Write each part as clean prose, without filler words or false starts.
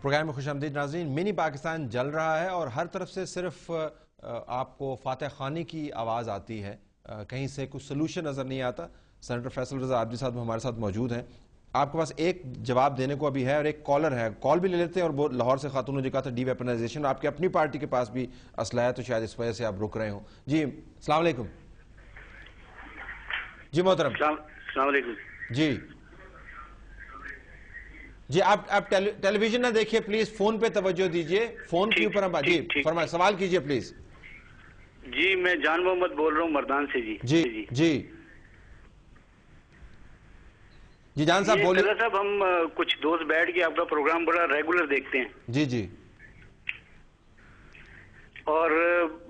Programme میں خوش آمدید ناظرین. منی پاکستان جل رہا ہے اور ہر طرف سے صرف آپ کو فاتح خانی کی آواز آتی ہے, کہیں سے کچھ سلوشن نظر نہیں آتا. سینیٹر فیصل رضا عابدی صاحب ہمارے ساتھ موجود ہیں. آپ کے پاس ایک جواب دینے کو ابھی ہے اور ایک کالر ہے, کال بھی لے لیتے ہیں. اور وہ لاہور سے خاتون نے جو کہا تھا ڈی ویپنائزیشن, آپ کی اپنی پارٹی کے پاس بھی اسلحہ ہے تو شاید اس وجہ سے آپ رک رہے ہوں. جی السلام علیکم. جی محترم. السلام علیکم. جی آپ ٹیلی ویژن نہ دیکھیے پلیز, فون پہ توجہ دیجئے, فون کے اوپر ہم بات. جی فرمائیں, سوال کیجئے پلیز. جی میں جان محمد بول رہا ہوں مردان سے. جی جان صاحب بولیے. فیضا صاحب, ہم کچھ دوست بیٹھ کے آپ کا پروگرام بڑا ریگولر دیکھتے ہیں. جی اور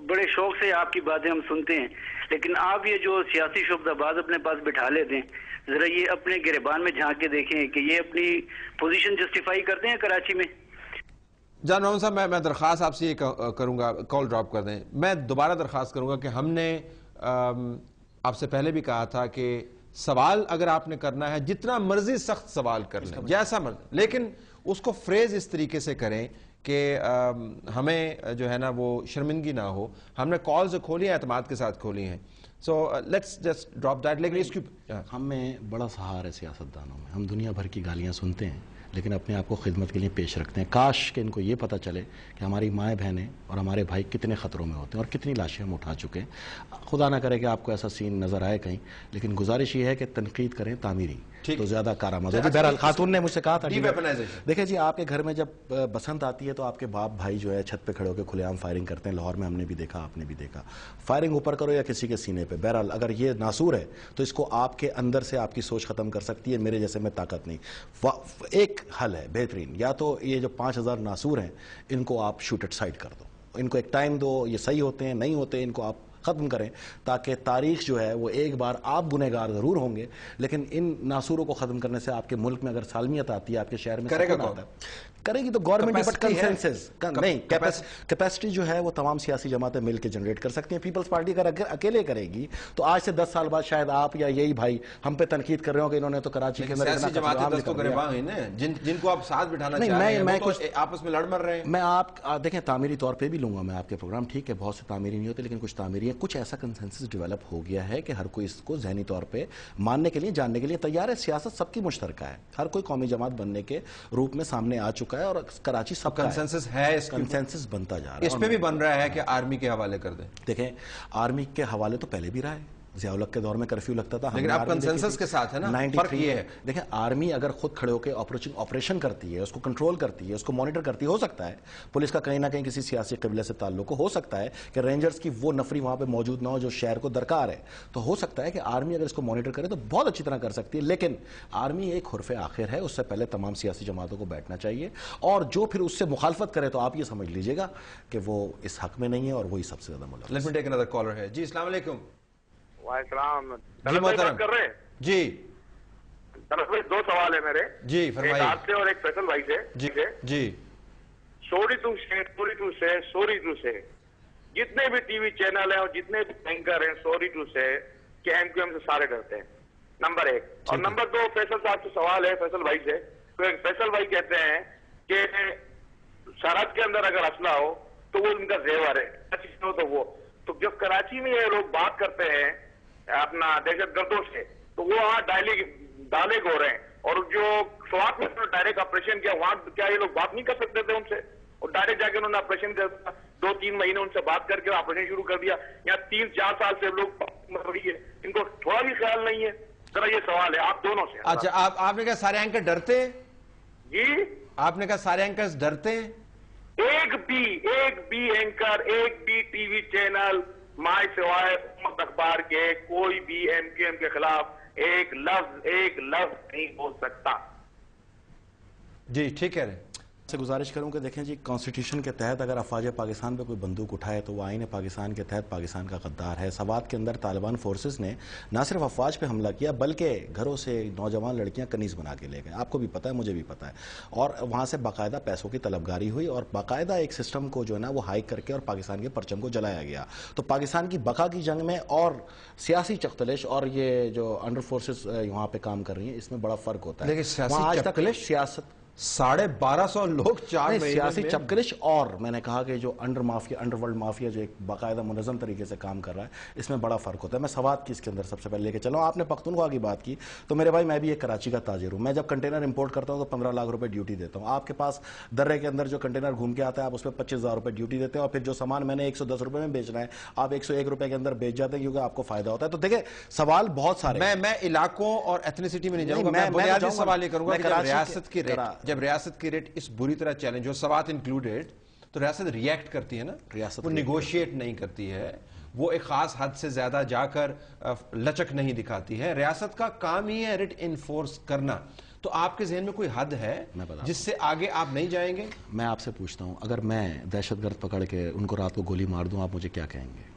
بڑے شوق سے آپ کی باتیں ہم سنتے ہیں, لیکن آپ یہ جو سیاسی شعبہ باز اپنے پاس بٹھا لیتے ہیں, ذرا یہ اپنے گریبان میں جھانک کے دیکھیں کہ یہ اپنی پوزیشن جسٹیفائی کرتے ہیں کراچی میں. جان محمد صاحب, میں درخواست آپ سے یہ کروں گا, کال ڈراپ کر دیں. میں دوبارہ درخواست کروں گا کہ ہم نے آپ سے پہلے بھی کہا تھا کہ سوال اگر آپ نے کرنا ہے جتنا مرضی سخت سوال کر لیں, جیسا مرضی, لیکن اس کو فریز اس طریقے سے کریں کہ ہمیں جو ہے نا وہ شرمندگی نہ ہو. ہم نے کالز کھولی ہیں, اعتماد کے ساتھ کھولی ہیں, so let's just drop that. لیکن اس کی ہم میں بڑا سہار ہے سیاستدانوں میں, ہم دنیا بھر کی گالیاں سنتے ہیں لیکن اپنے آپ کو خدمت کے لیے پیش رکھتے ہیں. کاش کہ ان کو یہ پتہ چلے کہ ہماری مائیں بہنیں اور ہمارے بھائی کتنے خطروں میں ہوتے ہیں اور کتنی لاشیں ہم اٹھا چکے ہیں. خدا نہ کرے کہ آپ کو ایسا سین نظر آئے کہیں, لیکن گزارش یہ ہے کہ تنقید کریں تعمیری تو زیادہ کارآمد ہوگی. بہرحال خاتون نے مجھ سے کہا تھا دیکھیں جی, آپ کے گھر میں جب بسنت آتی ہے تو آپ کے باپ بھائی جو ہے چھت پہ کھڑے ہو کے کھلے عام فائرنگ کرتے ہیں. لاہور میں ہم نے بھی دیکھا, آپ نے بھی دیکھا. فائرنگ اوپر کرو یا کسی کے سینے پہ, بہرحال اگر یہ ناسور ہے تو اس کو آپ کے اندر سے آپ کی سوچ ختم کر سکتی ہے. میرے جیسے میں طاقت نہیں. ایک حل ہے بہترین, یا تو یہ جو 5000 ناسور ہیں ان کو آپ شوٹ اٹ سائڈ کر دو, ان کو ایک ٹائم دو, یہ صحیح ہوتے ہیں نہیں ہوتے ان کو آپ ختم کریں, تاکہ تاریخ جو ہے وہ ایک بار آپ گنہگار ضرور ہوں گے لیکن ان ناسوروں کو ختم کرنے سے آپ کے ملک میں اگر سالمیت آتی ہے, آپ کے شہر میں سکون آتا ہے, کرے گی تو گورنمنٹ, بٹ کنسنسس نہیں, کیپیسٹی جو ہے وہ تمام سیاسی جماعتیں مل کے جنریٹ کر سکتی ہیں. پیپلز پارٹی اگر اکیلے کرے گی تو آج سے 10 سال بعد شاید آپ یا یہی بھائی ہم پہ تنقید کر رہے ہوں کہ انہوں نے تو کراچی کے اندر سیاسی جماعتیں دستوں گریباں ہیں نا, جن کو آپ ساتھ بٹھانا چاہ رہے ہیں, وہ تو آپس میں لڑ مر رہے ہیں. میں آپ دیکھیں تعمیری طور پہ بھی لوں گا میں آپ کے پروگرام, ٹھیک ہے بہت سے تعمیری نہیں ہوتے لیکن کچھ تعمیری ہیں. کچھ ایسا کنسنسس ڈیولپ ہو گیا ہے کہ ہر کوئی اس کو ذہنی طور پہ ماننے کے لیے, جاننے کے لیے تیار ہے. سیاست سب کی مشترکہ ہے, ہر کوئی قومی جماعت بننے کے روپ میں سامنے آ چکا ہے اور کراچی سب کا کنسنسس ہے, کنسنسس بنتا جا رہا ہے. اس پہ بھی بن رہا ہے کہ آرمی کے حوالے کر دیں. دیکھیں آرمی کے حوالے تو پہلے بھی رہا ہے, ضیاء الحق کے دور میں کرفیو لگتا تھا, لیکن اب کنسنسس کے ساتھ ہے نا, فرق یہ ہے. دیکھیں آرمی اگر خود کھڑے ہو کے آپریشن کرتی ہے, اس کو کنٹرول کرتی ہے, اس کو مانیٹر کرتی ہے, ہو سکتا ہے پولیس کا کہیں نہ کہیں کسی سیاسی قبلے سے تعلق ہو سکتا ہے کہ رینجرز کی وہ نفری وہاں پہ موجود نہ ہو جو شہر کو درکار ہے, تو ہو سکتا ہے کہ آرمی اگر اس کو مانیٹر کرے تو بہت اچھی طرح کر سکتی ہے. لیکن آرمی ایک حرف آخر ہے, اس سے پہلے تمام سیاسی جماعتوں کو بیٹھنا چاہیے, اور جو پھر اس سے مخالفت کرے تو آپ یہ سمجھ لیجئے گا کہ وہ اس حق میں نہیں ہے اور وہی سب سے زیادہ ملوث. لیٹ می ٹیک انادر کالر ہے. جی السلام علیکم. وعلیکم جی محترم. کر رہے ہیں جی دراصل 2 سوال ہے میرے. جی فرمائیے. ایک آپ سے اور ایک فیصل بھائی سے. جی سوری ٹو سے جتنے بھی ٹی وی چینل ہیں اور جتنے بھی اینکر ہیں, سوری ٹو سے کہ ایم کیو ایم سے سارے ڈرتے ہیں, نمبر 1. اور نمبر 2 فیصل صاحب سے سوال ہے, فیصل بھائی سے. فیصل بھائی کہتے ہیں کہ سرحد کے اندر اگر اسلحہ ہو تو وہ ان کا زیور ہے, تو جب کراچی میں یہ لوگ بات کرتے ہیں اپنا دہشت گردوں سے تو وہ وہاں ڈالے ہو رہے ہیں, اور جو سوات میں ڈائریکٹ آپریشن کیا وہاں کیا یہ لوگ بات نہیں کر سکتے تھے ان سے, اور ڈائریکٹ جا کے انہوں نے آپریشن کر 2-3 مہینے ان سے بات کر کے آپریشن شروع کر دیا. یہاں 3-4 سال سے لوگ مر رہی ہے, ان کو تھوڑا بھی خیال نہیں ہے. ذرا یہ سوال ہے آپ دونوں سے. اچھا آپ نے کہا سارے اینکر ڈرتے ہیں؟ جی آپ نے کہا سارے اینکرز ڈرتے ہیں؟ ایک بھی اینکر, ایک بھی ٹی وی چینل مائے سوائے امت اخبار کے کوئی بھی ایم کیو ایم کے خلاف ایک لفظ نہیں بول سکتا. جی ٹھیک ہے. سے گزارش کروں کہ دیکھیں جی, کانسٹیٹیوشن کے تحت اگر افواج پاکستان پہ کوئی بندوق اٹھائے تو وہ آئین پاکستان کے تحت پاکستان کا غدار ہے. سوات کے اندر طالبان فورسز نے نہ صرف افواج پہ حملہ کیا بلکہ گھروں سے نوجوان لڑکیاں کنیز بنا کے لے گئے. آپ کو بھی پتہ ہے, مجھے بھی پتہ ہے, اور وہاں سے باقاعدہ پیسوں کی طلبگاری ہوئی اور باقاعدہ ایک سسٹم کو جو ہے نا وہ ہائیک کر کے اور پاکستان کے پرچم کو جلایا گیا. تو پاکستان کی بقا کی جنگ میں اور سیاسی چختلش اور یہ جو انڈر فورسز وہاں پہ کام کر رہی ہیں اس میں بڑا فرق ہوتا ہے. لیکن سیاسی 1250 لوگ 4 مہینے سیاسی میں چپکرش، اور میں نے کہا کہ جو انڈر ورلڈ مافیا جو ایک باقاعدہ منظم طریقے سے کام کر رہا ہے، اس میں بڑا فرق ہوتا ہے. میں سوات کی اس کے اندر سب سے پہلے لے کے چلا ہوں. آپ نے پختونخوا کی بات کی تو میرے بھائی میں بھی ایک کراچی کا تاجر ہوں. میں جب کنٹینر امپورٹ کرتا ہوں تو 15 لاکھ روپے ڈیوٹی دیتا ہوں. آپ کے پاس درے کے اندر جو کنٹینر گھوم کے آتا ہے آپ اس پہ 25,000 روپے ڈیوٹی دیتے ہیں، اور پھر جو سامان میں نے 110 روپے میں بیچنا ہے آپ 101 روپے کے اندر بیچ جاتے ہیں کیونکہ آپ کو فائدہ ہوتا ہے. تو دیکھیں سوال بہت سارے. میں علاقوں اور ایتھنیسٹی میں نہیں جاؤں گا. میں بنیادی سوال یہ کروں گا کہ جب ریاست کی ریٹ اس بری طرح چیلنج ہو، سوات انکلوڈیڈ، تو ریاست ریئیکٹ کرتی ہے نا، وہ نیگوشیٹ نہیں کرتی ہے، وہ ایک خاص حد سے زیادہ جا کر لچک نہیں دکھاتی ہے. ریاست کا کام ہی ہے ریٹ انفورس کرنا. تو آپ کے ذہن میں کوئی حد ہے جس سے آگے آپ نہیں جائیں گے؟ میں آپ سے پوچھتا ہوں، اگر میں دہشت گرد پکڑ کے ان کو رات کو گولی مار دوں آپ مجھے کیا کہیں گے؟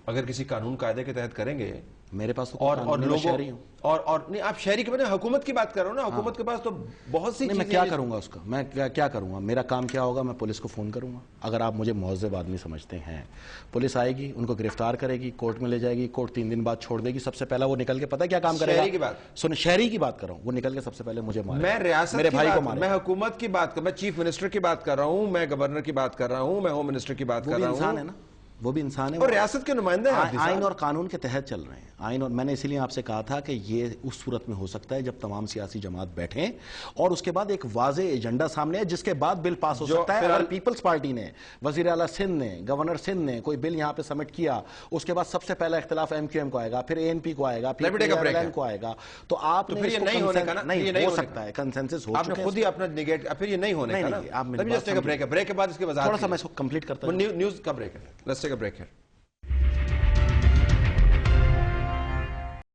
اگر کسی قانون قاعدے کے تحت کریں گے. میرے پاس اور لوگوں اور نہیں، آپ شہری کے بارے میں حکومت کی بات کر رہا ہوں نا. حکومت کے پاس تو بہت سی چیزیں. میں کیا کروں گا اس کا؟ میں کیا کروں گا؟ میرا کام کیا ہوگا؟ میں پولیس کو فون کروں گا. اگر آپ مجھے مہذب آدمی سمجھتے ہیں، پولیس آئے گی، ان کو گرفتار کرے گی، کورٹ میں لے جائے گی، کورٹ 3 دن بعد چھوڑ دے گی. سب سے پہلا وہ نکل کے پتہ ہے کیا کام کرے گا؟ شہری کی بات سن، شہری کی بات کر رہا ہوں. وہ نکل کے سب سے پہلے مجھے مارے. میں ریاست میرے بھائی کو مارے. میں حکومت کی بات کر، میں چیف منسٹر کی بات کر رہا ہوں، میں گورنر کی بات کر رہا ہوں، میں ہوم منسٹر کی بات کر رہا ہوں. انسان ہے نا، وہ بھی انسان ہے، اور ریاست کے نمائندے ہیں. آئین اور قانون کے تحت چل رہے ہیں. آئین، اور میں نے اسی لیے آپ سے کہا تھا کہ یہ اس صورت میں ہو سکتا ہے جب تمام سیاسی جماعت بیٹھیں اور اس کے بعد ایک واضح ایجنڈا سامنے ہے جس کے بعد بل پاس ہو سکتا ہے. اگر پیپلز پارٹی نے، وزیر اعلیٰ سندھ نے، گورنر سندھ نے کوئی بل یہاں پہ سبمٹ کیا، اس کے بعد سب سے پہلا اختلاف MQM کو آئے گا، پھر ANP کو آئے گا، پھر PRLN کو آئے گا. تو آپ نے یہ نہیں ہونے کا نا، نہیں ہو سکتا ہے، کنسنسس ہو آپ نے خود ہی اپنا نگیٹ، پھر یہ نہیں ہونے کا نا. بریک کے بعد اس کی وضاحت تھوڑا سا میں اس کو کمپلیٹ کرتا ہوں. نیوز کا بریک ہے. لیٹس ٹیک اے بریک ہے.